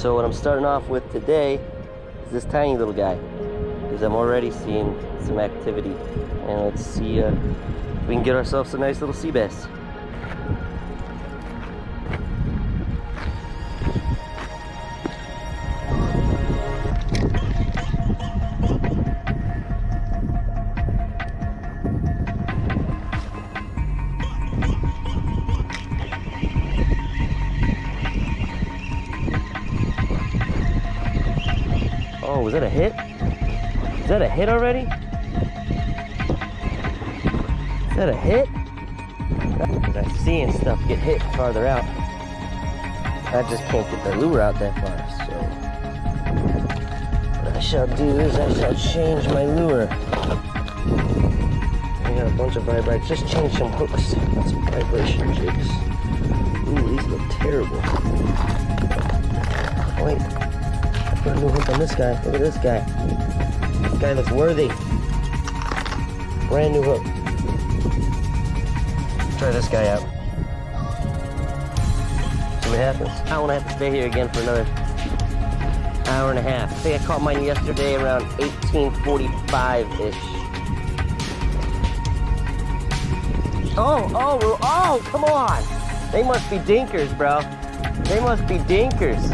So what I'm starting off with today is this tiny little guy, because I'm already seeing some activity. And let's see if we can get ourselves a nice little sea bass. Oh, was that a hit? Is that a hit already? Is that a hit? I'm seeing stuff get hit farther out. I just can't get the lure out that far, so what I shall do is I shall change my lure. I got a bunch of vibrators. Just change some hooks. Got some vibration jigs. Ooh, these look terrible. Wait. Put a new hook on this guy. Look at this guy. This guy looks worthy. Brand new hook. Try this guy out. See what happens. I won't have to stay here again for another hour and a half. I think I caught mine yesterday around 18:45-ish. Oh, come on. They must be dinkers, bro. They must be dinkers.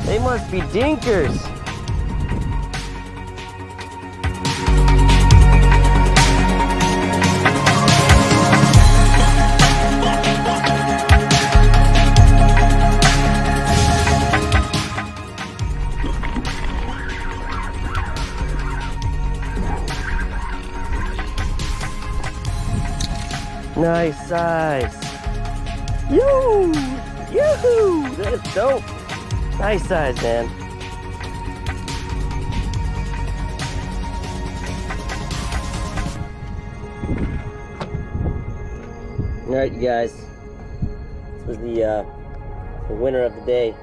They must be dinkers. Nice size. Yoo! Yoo-hoo! That's dope. Nice size, man. All right, you guys. This was the winner of the day.